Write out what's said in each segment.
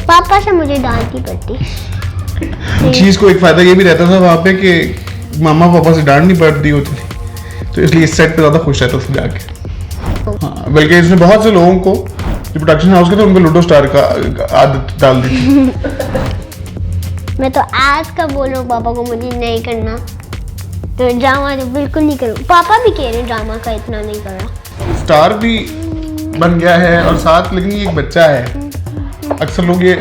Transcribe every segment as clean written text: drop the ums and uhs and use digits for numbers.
पापा से मुझे डांट नहीं पड़ती। चीज को एक फायदा ये भी रहता था वहाँ पे कि मामा पापा से डांट नहीं पड़ती होती थी, तो इसलिए इस सेट पे ज्यादा खुश रहता था जाके। हाँ, बल्कि इसने बहुत से लोगों को जो प्रोडक्शन हाउस के थे उनको लूडो स्टार का आदत डाल दी थी। मैं तो आज का बोल रहा हूँ पापा को मुझे नहीं करना, तो ड्रामा तो बिल्कुल नहीं करूँ। पापा भी कह रहे ड्रामा का इतना नहीं करना। स्टार भी बन गया है और साथ लेकिन ये एक बच्चा है। अक्सर लोग ये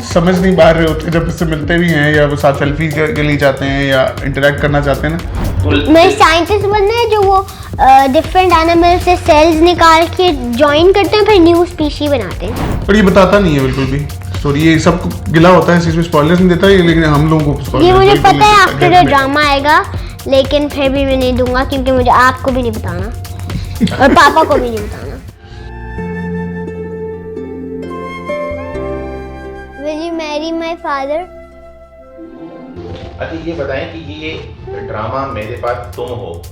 समझ नहीं पा रहे होते जब इससे मिलते भी हैं या वो साथ सेल्फी के लिए जाते हैं या इंटरेक्ट करना चाहते हैं ना। मैं साइंटिस्ट बनना है जो वो डिफरेंट एनिमल से सेल्स निकाल के जॉइन करते हैं फिर न्यू स्पीशी बनाते हैं। और ये बताता नहीं है बिल्कुल भी स्टोरी, ये सबको गिला होता है, इसमें स्पॉयलर्स नहीं देता है, लेकिन हम लोगों को ये मुझे पता है आफ्टर ड्रामा आएगा, लेकिन फिर भी मैं नहीं दूंगा क्योंकि मुझे आपको भी नहीं बताना और पापा को भी नहीं बताना। Will you marry my father? अच्छा ये बताएं कि ये ड्रामा मेरे पास तुम हो,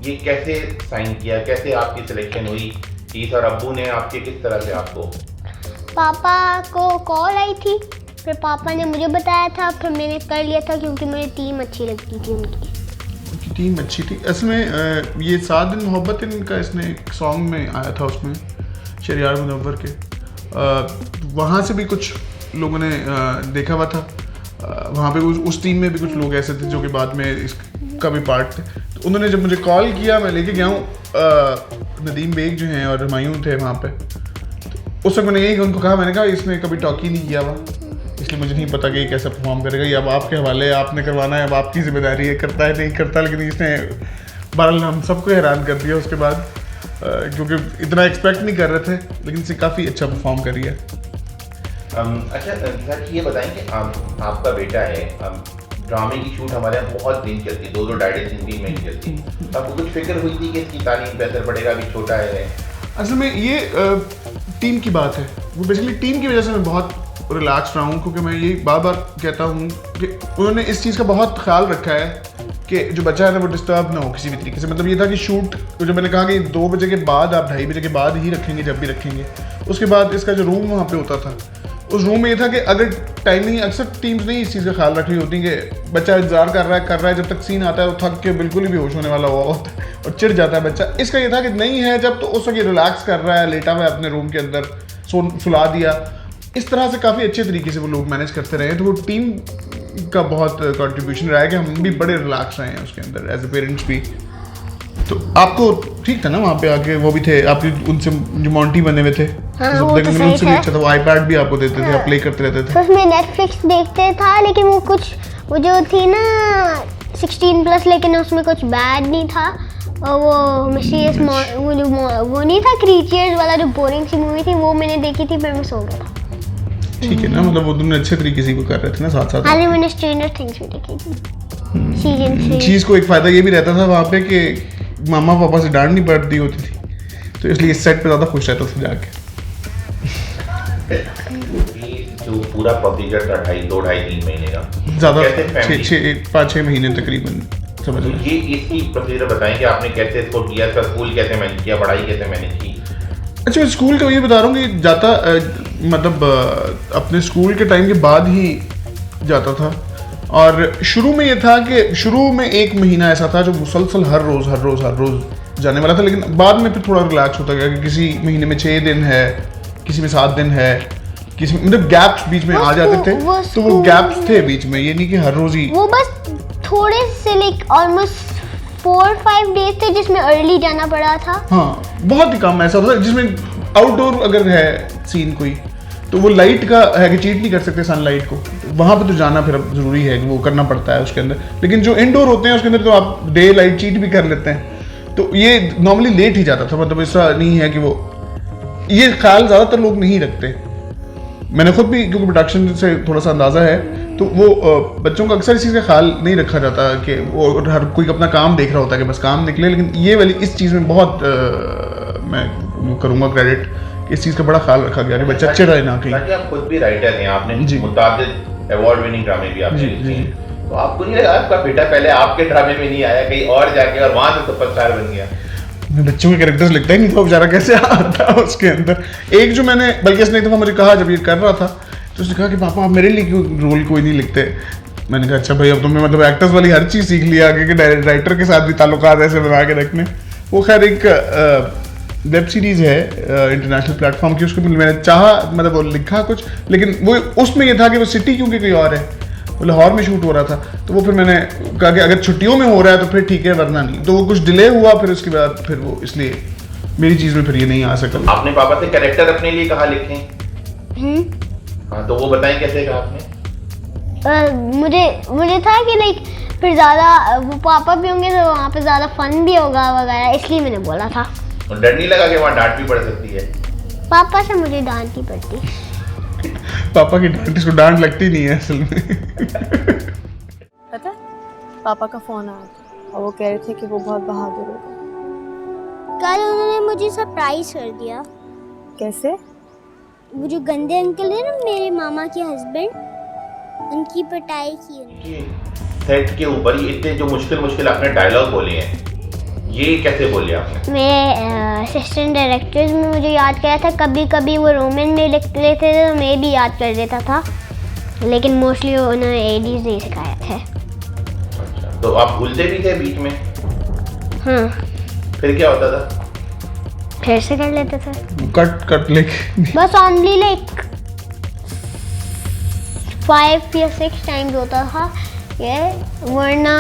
ये कैसे साइन किया, कैसे आपकी सिलेक्शन हुई? ईस और अब्बू ने आपके किस तरह से आपको? पापा को कॉल आई थी, फिर पापा ने मुझे बताया था, फिर मैंने कर लिया था क्योंकि मुझे टीम अच्छी लगती थी उनकी। टीम अच्छी थी असल में। ये 7 दिन मोहब्बत इनका इसने एक सॉन्ग में आया था, उसमें शरियार मुनव्वर के वहाँ से भी कुछ लोगों ने देखा हुआ था। वहाँ पे उस टीम में भी कुछ लोग ऐसे थे जो कि बाद में इसका भी पार्ट थे। तो उन्होंने जब मुझे कॉल किया, मैं लेके गया हूँ, नदीम बेग जो हैं और हुमायूं थे वहाँ पे। तो उस वक्त मैंने यही उनको कहा, मैंने कहा इसने कभी टॉक ही नहीं किया हुआ, इसलिए मुझे नहीं पता कि ये कैसा परफॉर्म करेगा। ये अब आपके हवाले है, आपने करवाना है, अब आपकी जिम्मेदारी है, करता है नहीं करता। लेकिन इसने बहरहाल हम सबको हैरान कर दिया उसके बाद, क्योंकि इतना एक्सपेक्ट नहीं कर रहे थे, लेकिन इसे काफ़ी अच्छा परफॉर्म करी है। अच्छा सर ये बताएं कि आपका बेटा है, ड्रामे की शूट हमारे यहाँ बहुत दिन चलती, 2-2 ढाई-3 महीने चलती। तो आपको कुछ फिक्र हुई थी कि इसकी तालीम पे असर पड़ेगा, अभी छोटा है? असल में ये टीम की बात है, वो बेसिकली टीम की वजह से मैं बहुत रिलैक्स रहा हूँ, क्योंकि मैं यही बार बार कहता हूँ कि उन्होंने इस चीज़ का बहुत ख्याल रखा है कि जो बच्चा है ना वो डिस्टर्ब ना हो किसी भी तरीके से। मतलब ये था कि शूट जो मैंने कहा कि 2 बजे के बाद, आप 2:30 बजे के बाद ही रखेंगे जब भी रखेंगे। उसके बाद इसका जो रूम वहाँ पे होता था, उस रूम में ये था कि अगर टाइमिंग, अक्सर टीम्स नहीं इस चीज़ का ख्याल रख रही होती कि बच्चा इंतजार कर रहा है, जब तक सीन आता है वो थक के बिल्कुल ही बेहोश होने वाला हुआ होता है और चिढ़ जाता है बच्चा। इसका ये था कि नहीं है जब, तो उस वक्त ये रिलैक्स कर रहा है, लेटा हुआ है अपने रूम के अंदर, सुला दिया। इस तरह से काफ़ी अच्छे तरीके से वो लोग मैनेज करते रहे। तो वो टीम का बहुत कंट्रीब्यूशन रहा है कि हम भी बड़े रिलैक्स रहे हैं उसके अंदर एज ए पेरेंट्स भी। तो आपको ठीक था ना वहाँ पे आके? वो भी थे आपके उनसे जो मॉन्टी बने हुए थे, हाँ, वो तो सही उनसे भी अच्छा था। वो आईपैड भी आपको देते थे, आप प्ले करते रहते थे। तो उसमें नेटफ्लिक्स देखते था, लेकिन वो कुछ वो जो थी ना 16+, लेकिन उसमें कुछ बैड नहीं था। और वो मिस्टीरियस वो नहीं था, क्रीचर्स वाला जो बोरिंग सी मूवी थी, वो मैंने देखी थी, फिर मैं सो गया था। ठीक है ना, मतलब वो तुमने अच्छे तरीके से वो कर रहे थे ना साथ साथ। हाल ही मैंने स्ट्रेंजर थिंग्स भी देखी थी सीजन 3। चीज को एक फायदा ये भी रहता था वहाँ पे कि मामा पापा से डांट नहीं पड़ती होती थी, तो इसलिए इस सेट पे ज्यादा खुश रहता था जाके। जो पूरा प्रोसीजर था 2-2.5-3 महीने का, ज्यादा 5-6 महीने तकरीबन, समझ लो। ये इसकी प्रोसीजर बताएं कि आपने कैसे इसको किया, इसका स्कूल कैसे मैनेज किया, पढ़ाई कैसे मैनेज की? अच्छा, स्कूल का ये बता रहा हूँ कि जाता मतलब अपने स्कूल के टाइम के बाद ही जाता था। और शुरू में ये था कि शुरू में 1 महीना ऐसा था जो मुसलसल हर रोज़ जाने वाला था, लेकिन बाद में फिर थोड़ा रिलैक्स होता गया कि किसी महीने में 6 दिन है, किसी में 7 दिन है, किसी मतलब गैप्स बीच में आ जाते थे। तो वो गैप्स थे बीच में, ये नहीं कि हर रोज़ ही। वो बस थोड़े से लाइक ऑलमोस्ट 4-5 डेज थे जिसमें अर्ली जाना पड़ा था। हाँ, बहुत ही कम ऐसा होता है जिसमें आउटडोर अगर है सीन कोई, तो वो लाइट का है कि चीट नहीं कर सकते सनलाइट को, वहाँ पे तो जाना फिर ज़रूरी है कि वो करना पड़ता है उसके अंदर। लेकिन जो इंडोर होते हैं उसके अंदर तो आप डे लाइट चीट भी कर लेते हैं। तो ये नॉर्मली लेट ही जाता था, मतलब ऐसा नहीं है कि वो, ये ख्याल ज़्यादातर लोग नहीं रखते। मैंने खुद भी, क्योंकि प्रोडक्शन से थोड़ा सा अंदाज़ा है, तो वो बच्चों का अक्सर इस चीज़ का ख्याल नहीं रखा जाता कि वो हर कोई अपना काम देख रहा होता है कि बस काम निकले। लेकिन ये वाली इस चीज़ में बहुत मैं करूँगा क्रेडिट, इस चीज़ का बड़ा ख्याल रखा गया कि बच्चा चिढ़े ना कहीं। आप खुद भी राइटर हैं, आपने मुताबिक अवार्ड विनिंग ड्रामे भी आपने लिखे हैं, तो आपको नहीं लगा आपका बेटा पहले आपके ड्रामे में नहीं आया, कहीं और जाके और वहाँ से सुपरस्टार बन गया? मैं बच्चों के कैरेक्टर्स लिखता ही नहीं था, बेचारा कैसे आता उसके अंदर। एक जो मैंने, बल्कि इसने एक दफ़ा मुझे कहा जब ये कर रहा था तो उसने कहा कि पापा आप मेरे लिए क्यों रोल कोई नहीं लिखते। मैंने कहा अच्छा भाई अब तुमने मतलब एक्टर्स वाली हर चीज़ सीख लिया आगे कि राइटर के साथ भी ताल्लुकात ऐसे बना के रखने। वो खैर एक वेब सीरीज़ है इंटरनेशनल प्लेटफॉर्म की, उसको मैंने चाहा मतलब वो लिखा कुछ, लेकिन वो उसमें ये था कि वो सिटी क्योंकि कोई और है, वो लाहौर में शूट हो रहा था, तो वो फिर मैंने कहा कि अगर छुट्टियों में हो रहा है तो फिर ठीक है वरना नहीं। तो वो कुछ डिले हुआ, फिर उसके बाद फिर वो इसलिए मेरी चीज़ में फिर ये नहीं आ सका। आपने पापा से कैरेक्टर अपने लिए कहाँ लिखे? हाँ तो वो बताएं कैसे कहा आपने? मुझे था कि लाइक फिर ज़्यादा वो पापा भी होंगे तो वहाँ पे ज़्यादा फन भी होगा वगैरह, इसलिए मैंने बोला था। और डर नहीं लगा कि वहाँ डांट भी पड़ सकती है? पापा से मुझे डांट नहीं पड़ती। पापा की डांट इसको डांट लगती नहीं है असल में। पता है पापा का फोन आया था और वो कह रहे थे कि वो बहुत बहादुर होगा। कल उन्होंने मुझे सरप्राइज कर दिया। कैसे? वो जो गंदे अंकल है ना मेरे मामा के हस्बैंड, उनकी पिटाई की उन्होंने। सेट के ऊपर ये इतने जो मुश्किल आपने डायलॉग बोले हैं, ये कैसे बोले आपने? मैं असिस्टेंट डायरेक्टर्स में मुझे याद किया था, कभी कभी वो रोमन में लिख लेते थे तो मैं भी याद कर देता था, लेकिन मोस्टली उन्होंने एडीज नहीं सिखाया था। अच्छा, तो आप भूलते भी थे बीच में? हाँ। फिर क्या होता था? फिर से कर लेते थे। कट लेके बस ओनली लाइक 5 या 6 टाइम्स होता था ये, वरना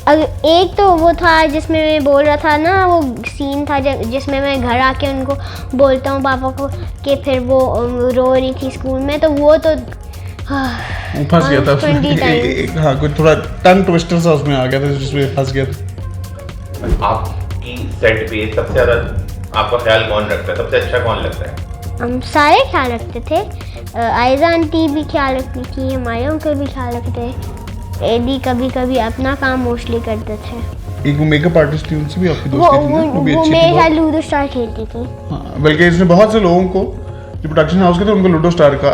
एक तो वो था जिसमें मैं बोल रहा था ना, वो सीन था जिसमें मैं घर आके उनको बोलता हूँ पापा को कि फिर वो रो रही थी स्कूल में, तो वो तो फंस गया था उसमें। हाँ कुछ थोड़ा टंग ट्विस्टर सा उसमें आ गया था जिसमें फंस गया था। आपकी सेट पे सबसे ज्यादा आपका ख्याल कौन रखता है? सबसे अच्छा कौन लगता है? हम सारे ख्याल रखते थे। आयजा आंटी भी ख्याल रखती थी, हमारे अंकल भी ख्याल रखते थे, एडी कभी कभी अपना काम मोस्टली करते थे। एक वो मेकअप आर्टिस्ट थी, उनसे भी आपकी दोस्ती थी ना? वो मेरे साथ लूडो स्टार खेलती थी। हाँ, बल्कि इसने बहुत से लोगों को जो प्रोडक्शन हाउस के थे उनको लूडो स्टार का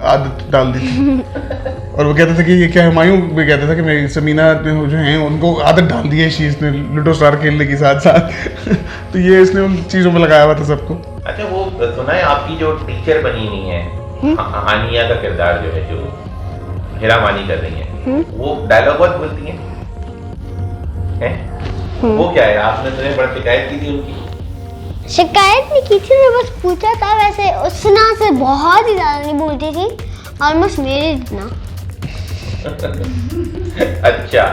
आदत डाल दी थी। और वो कहते थे कि ये क्या, हुमायूं भी कहता था कि मेरी समीना जो हैं उनको आदत डाल दी है इस चीज़ ने लूडो स्टार खेलने के साथ साथ। तो ये इसने उन चीज़ों में लगाया हुआ था सबको। अच्छा, वो सुना है आपकी जो टीचर बनी हुई है हानिया का किरदार जो है, जो हेरा मानी कर रही है, वो डायलॉग बहुत बोलती है? वो क्या है? आपने तो बड़ा शिकायत की थी उनकी। शिकायत नहीं की थी, मैं बस पूछा था। वैसे उसना से बहुत ही ज़्यादा नहीं बोलती थी, ऑलमोस्ट मेरे जितना। अच्छा,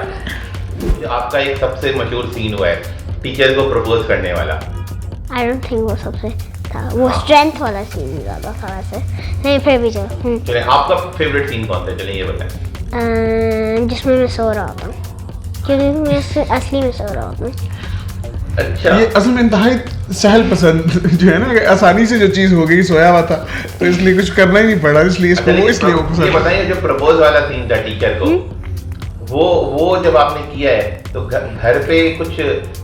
आपका एक सबसे मशहूर सीन हुआ है टीचर को प्रपोज करने वाला। आई डोंट थिंक वो सबसे था, वो स्ट्रेंथ वाला सीन ज़्यादा था वैसे। नहीं फिर भी चलो। चलिए, आपका फेवरेट सीन कौन सा? चलिए ये बताएं। जिसमें मैं सो रहा था, क्योंकि मैं असली में सो रहा हूँ। अच्छा, ये असल में इंतहाई सहल पसंद जो है ना, आसानी से जो चीज़ हो गई, सोया हुआ था तो इसलिए कुछ करना ही नहीं पड़ा, इसलिए इसको वो इसलिए वो पसंद। ये बताइए जो प्रपोज वाला सीन था टीचर को, वो जब आपने किया है तो घर पे कुछ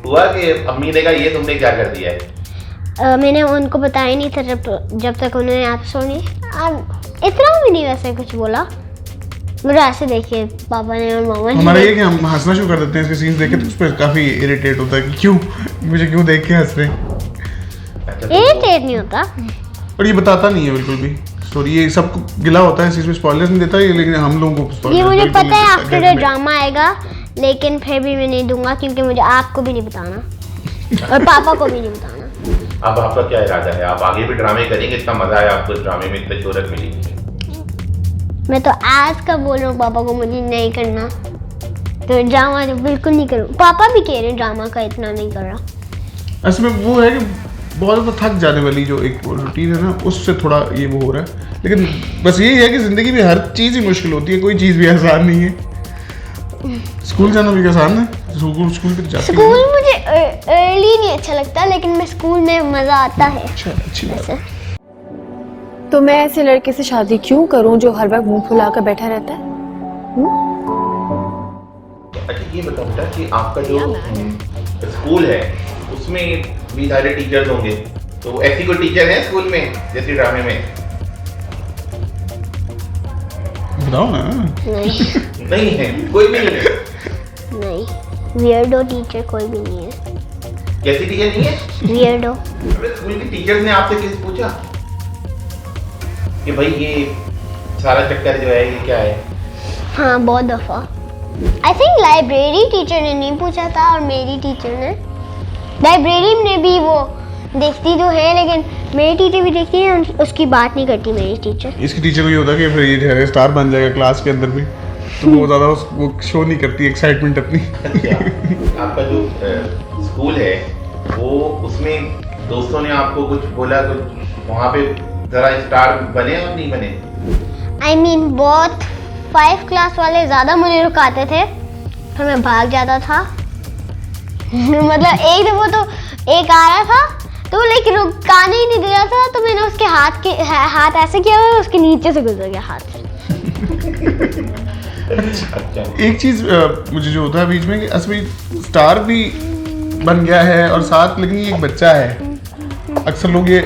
हुआ कि अम्मी ने कहा ये तुमने क्या कर दिया है? मैंने उनको बताया नहीं था जब तक उन्होंने आप सुनी। इतना भी नहीं वैसे कुछ बोला, मुझे ऐसे देखिए पापा ने और मामा ने। हमारा ये कि हम हंसना शुरू कर देते हैं इसके सीन्स देख के, तो उस पर काफ़ी इरिटेट होता है कि क्यों मुझे क्यों देख के हंस रहे हैं। इरिटेट नहीं होता, और ये बताता नहीं है बिल्कुल भी स्टोरी, ये सबको गिला होता है, इसमें स्पॉयलर्स नहीं देता है, लेकिन हम लोगों को ये मुझे पता है आफ्टर ड्रामा आएगा, लेकिन फिर भी मैं नहीं दूंगा क्योंकि मुझे आपको भी नहीं बताना और पापा को भी नहीं बताना। अब आपका क्या इरादा है? आप आगे भी ड्रामे करेंगे? इतना मजा है आपको इस ड्रामे में, इतनी शोहरत मिली। मैं तो आज का बोल रहा हूँ पापा को मुझे नहीं करना, तो ड्रामा तो बिल्कुल नहीं करूँ। पापा भी कह रहे हैं ड्रामा का इतना नहीं कर रहा। ऐसे में वो है कि बहुत ज़्यादा थक जाने वाली जो एक रूटीन है ना, उससे थोड़ा ये वो हो रहा है। लेकिन बस यही है कि ज़िंदगी में हर चीज़ ही मुश्किल होती है, कोई चीज़ भी आसान नहीं है। स्कूल जाना भी आसान है, स्कूल भी जाती है। स्कूल मुझे अर्ली नहीं अच्छा लगता, लेकिन मैं स्कूल में मज़ा आता है। अच्छा, अच्छी बात है। तो मैं ऐसे लड़के से शादी क्यों करूं जो हर वक्त मुंह फुलाकर बैठा रहता है? अच्छा, ये बताओ बेटा कि आपका जो स्कूल है उसमें भी सारे टीचर्स होंगे, तो ऐसी कोई टीचर है स्कूल में जैसे ड्रामे में? बताओ ना। नहीं नहीं है, कोई भी नहीं है? नहीं, वियर्डो टीचर कोई भी नहीं है। कैसी टीचर नहीं है? वियर्डो। स्कूल के टीचर्स ने आपसे किस पूछा कि भाई ये सारा चक्कर जो है ये क्या है? हाँ बहुत दफ़ा। आई थिंक लाइब्रेरी टीचर ने नहीं पूछा था और मेरी टीचर ने। लाइब्रेरी ने भी वो देखती तो है, लेकिन मेरी टीचर भी देखती है, उसकी बात नहीं करती मेरी टीचर। इसकी टीचर को ये होता है कि फिर ये जो है स्टार बन जाएगा क्लास के अंदर भी, तो वो ज़्यादा वो शो नहीं करती एक्साइटमेंट अपनी। अच्छा, आपका जो स्कूल है वो उसमें दोस्तों ने आपको कुछ बोला, कुछ वहाँ पे जरा स्टार बने और नहीं बने? आई मीन बहुत 5 क्लास वाले ज़्यादा मुझे रुकाते थे, फिर मैं भाग जाता था। मतलब एक दफा तो एक आ रहा था तो लेकिन रुकाने ही नहीं दे रहा था, तो मैंने उसके हाथ ऐसे किया और उसके नीचे से गुजर गया हाथ से। अच्छा, एक चीज़ मुझे जो होता है बीच में कि असली स्टार भी बन गया है और साथ लेकिन ये एक बच्चा है। अक्सर लोग ये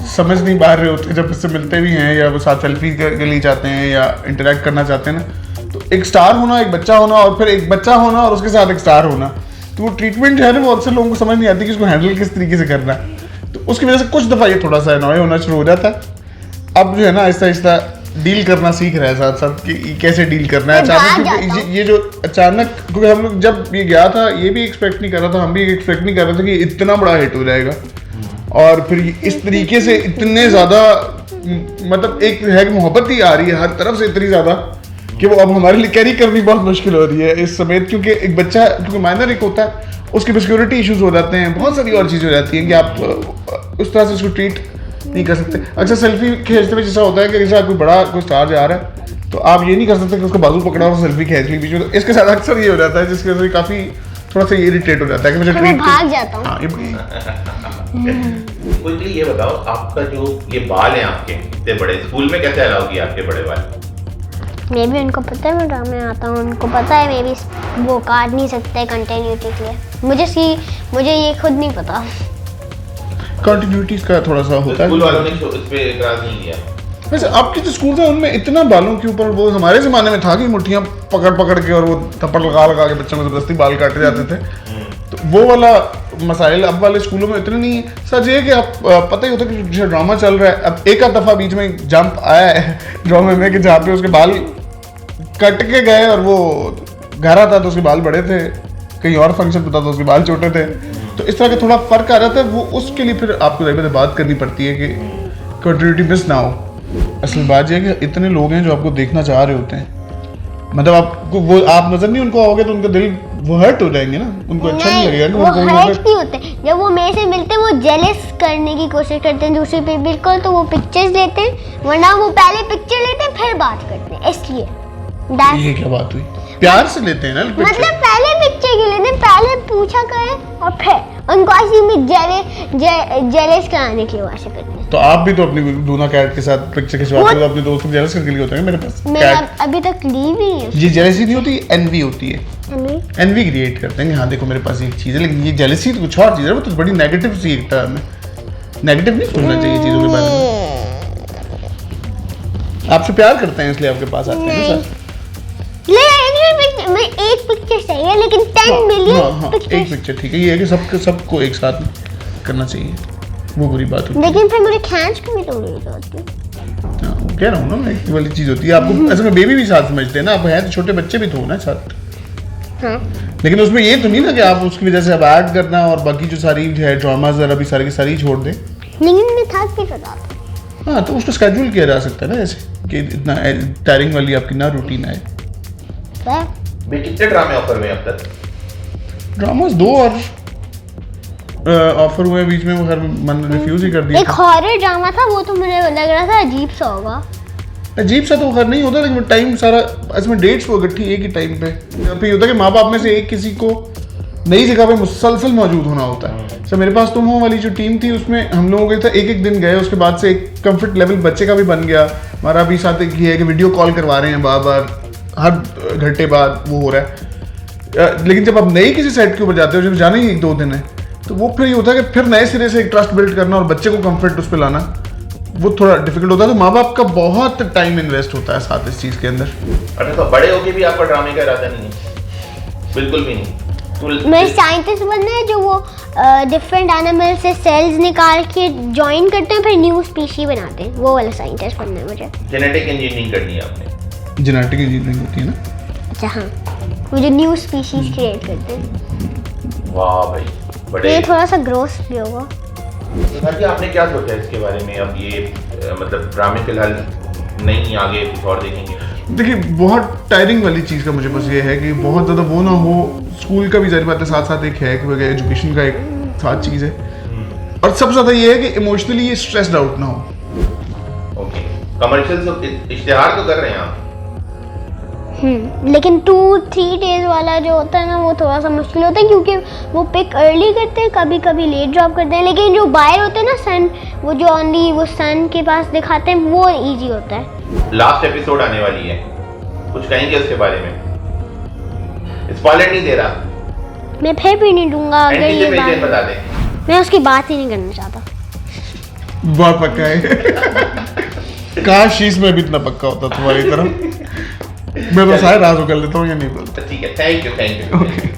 समझ नहीं पा रहे होते जब इससे मिलते भी हैं या वो साथ सेल्फी के लिए चाहते हैं या इंटरेक्ट करना चाहते हैं ना, तो एक स्टार होना, एक बच्चा होना और फिर एक बच्चा होना और उसके साथ एक स्टार होना, तो वो ट्रीटमेंट है ना वो अक्सर लोगों को समझ नहीं आती कि उसको हैंडल किस तरीके से करना है। तो उसकी वजह से कुछ दफ़ा ये थोड़ा सा अनॉय होना शुरू हो जाता है। अब जो है ना आहिस्ता आहिस्ता डील करना सीख रहा है साथ साथ कि कैसे डील करना है। अचानक क्योंकि ये जो अचानक, क्योंकि हम लोग जब ये गया था ये भी एक्सपेक्ट नहीं कर रहा था, हम भी एक्सपेक्ट नहीं कर रहे थे कि इतना बड़ा हिट हो जाएगा और फिर इस तरीके से इतने ज़्यादा, मतलब एक है कि मोहब्बत ही आ रही है हर तरफ से इतनी ज़्यादा कि वो अब हमारे लिए कैरी करनी बहुत मुश्किल हो रही है इस समय, क्योंकि एक बच्चा क्योंकि माइनर एक होता है उसकी सिक्योरिटी इश्यूज हो जाते हैं, बहुत सारी और चीज़ें हो जाती हैं कि आप उस तरह से उसको ट्रीट नहीं कर सकते। अक्सर सेल्फी खींचते हुए जैसा होता है कि जैसा कोई बड़ा कोई स्टार जा रहा है तो आप ये नहीं कर सकते कि उसको बाजू पकड़ा और सेल्फी खींच ली बीच में, तो इसके साथ अक्सर ये हो जाता है जिसकी वजह से काफ़ी थोड़ा सा इरिटेट हो जाता है कि मुझे ट्रीट भाग जाता हूँ। हाँ क्विकली ये बताओ, आपका जो ये बाल हैं आपके इतने बड़े, स्कूल में कैसे अलाउ किया आपके बड़े बाल? मे भी उनको पता है मैं ड्रामे आता हूँ, उनको पता है मे भी वो काट नहीं सकते कंटिन्यूटी के लिए। मुझे ये खुद नहीं पता। कंटिन्यूटी का थोड़ा सा होता है। स्कूल वालों ने इस पे एतराज नहीं किया? वैसे आपके जो स्कूल था उनमें इतना बालों के ऊपर, वो हमारे ज़माने में था कि मुट्ठियाँ पकड़ पकड़ के और वो थप्पड़ लगा लगा के बच्चों को जबरदस्ती बाल काटे जाते थे, तो वो वाला मसाइल अब वाले स्कूलों में इतने नहीं है। सच ये कि आप पता ही होता है कि जो ड्रामा चल रहा है, अब एक आध दफ़ा बीच में जंप आया है ड्रामे में कि जहाँ पे उसके बाल कट के गए और वो घर आता तो उसके बाल बड़े थे, कहीं और फंक्शन पता तो उसके बाल छोटे थे, तो इस तरह का थोड़ा फर्क आ जाता है। वो उसके लिए फिर आपको ज़रूर बात करनी पड़ती है कि कंटिन्यूटी मिस ना हो। असल बात यह है कि इतने लोग हैं जो आपको देखना चाह रहे होते हैं, मतलब आपको वो आप नजर नहीं उनको आओगे तो उनका दिल वो हर्ट हो जाएंगे ना, उनको अच्छा नहीं लगेगा कि वो हर्ट नहीं होते। जब वो मेरे से मिलते हैं वो जेलस करने की कोशिश करते हैं दूसरे पीपल को, तो वो पिक्चर्स लेते हैं, वरना वो पहले पिक्चर लेते हैं फिर बात करते हैं। इसलिए ये क्या बात हुई, प्यार से लेते हैं ना पिक्चर। मतलब पहले पिक्चर के लेते हैं, पहले पूछा करें और फिर उनको ऐसे में जेलस कराने की कोशिश करते हैं। तो आप भी तो अपनी दूना कैट के साथ पिक्चर खिंचवाते हो, अपने दोस्त को जेलस करने के लिए होते हैं। मेरे पास मेरा अभी तक ली भी नहीं है। ये जेलसी नहीं होती, एनवी होती है। एनवी क्रिएट करते हैं कि हाँ देखो मेरे पास एक चीज़ है, लेकिन ये जेलसी तो कुछ और चीज़ है, वो तो बड़ी नेगेटिव सी एक टर्म है। नेगेटिव नहीं सोचना चाहिए चीज़ों के बारे में। आपसे प्यार करते हैं इसलिए आपके पास आते हैं ना सर। मैं एक पिक्चर चाहिए लेकिन 10 मिलियन पिक्चर। एक पिक्चर ठीक है, ये है कि सबको एक साथ करना चाहिए, वो बुरी बात होती है। लेकिन फिर मुझे खींच के भी तोड़नी होती है। हाँ, कह रहा हूँ ना मैं, एक वाली चीज़ होती है। आपको ऐसे में बेबी भी साथ समझते हैं ना, आप हैं तो छोटे बच्चे भी तो हो ना साथ। हाँ। लेकिन उसमें ये तो नहीं ना कि आप उसकी वजह से अब ऐड करना और बाकी जो सारी है ड्रामाज अभी सारी की सारी छोड़ दें। लेकिन मैं थक भी जाता हूँ। हाँ, तो उसको स्केड्यूल किया जा सकता है ना ऐसे कि इतना टायरिंग वाली आपकी ना रूटीन आए। भाई कितने ड्रामे ऑफर हुए अब तक? ड्रामास 2 और ऑफर हुए बीच में, वो खैर मैंने रिफ्यूज ही कर दिया। एक हॉरर ड्रामा था, वो तो मुझे लग रहा था अजीब सा होगा। अजीब सा तो खैर नहीं होता, लेकिन टाइम सारा इसमें डेट्स वो इकट्ठी एक ही टाइम पे। फिर होता है कि माँ बाप में से एक किसी को नई जगह पे मुसलसल मौजूद होना होता है। तो मेरे पास तुम हो वाली जो टीम थी उसमें हम लोगों के था एक दिन गए, उसके बाद से एक कंफर्ट लेवल बच्चे का भी बन गया। हमारा अभी साथ एक ये है कि वीडियो कॉल करवा रहे हैं बार बार, हर घंटे बाद वो हो रहा है। लेकिन जब आप नई किसी सेट के ऊपर जाते हो, जब जाना ही 1-2 दिन है, तो वो फिर ये होता है कि फिर नए सिरे से एक ट्रस्ट बिल्ड करना और बच्चे को कंफर्ट उस पर लाना, वो थोड़ा डिफिकल्ट होता है। तो माँ बाप का बहुत टाइम इन्वेस्ट होता है साथ इस चीज़ के अंदर। अच्छा, तो बड़े होके भी आपका ड्रामे का इरादा नहीं है? बिल्कुल भी नहीं? मैं साइंटिस्ट बनना है जो वो डिफरेंट एनिमल से सेल्स निकाल के जॉइन करते हैं, फिर न्यू स्पीशी बनाते हैं। वो वाला साइंटिस्ट बनना है मुझे। जेनेटिक इंजीनियरिंग करनी है आपने। जेनेटिक इंजीनियरिंग होती है ना। अच्छा हाँ, वो जो न्यू स्पीशीज क्रिएट करते हैं। वाह भाई, बड़े। ये थोड़ा सा ग्रोस भी होगा। तो सर जी आपने क्या सोचा है इसके बारे में? अब ये मतलब ड्रामे फिलहाल नहीं, आगे कुछ और देखेंगे? देखिए बहुत टायरिंग वाली चीज़ का मुझे बस ये है कि बहुत ज़्यादा वो ना हो। स्कूल का भी जारी बात है, साथ साथ एक है कि एजुकेशन का एक साथ चीज़ है, और सबसे ज़्यादा ये है कि इमोशनली ये स्ट्रेस्ड आउट ना हो। ओके, कमर्शियल इश्तिहार तो कर रहे हैं आप? लेकिन 2-3 डेज वाला जो होता है ना, वो थोड़ा सा मुश्किल होता है, क्योंकि वो पिक अर्ली करते हैं, कभी कभी लेट ड्रॉप करते हैं। लेकिन जो बाय होते हैं ना सन, वो जो ओनली वो सन के पास दिखाते हैं, वो इजी होता है। लास्ट एपिसोड आने वाली है, कुछ कहेंगे उसके बारे में? स्पॉइलर नहीं दे रहा मैं फिर भी नहीं दूंगा अगर ये एंटीसिपेशन बता बात, दें। मैं उसकी बात ही नहीं करना चाहता। बहुत पक्का है। काश शीश में भी इतना पक्का होता तुम्हारी तरह। मैं बस आए राज कर लेता हूँ या नहीं बोलता। ठीक है, थैंक यू। ओके।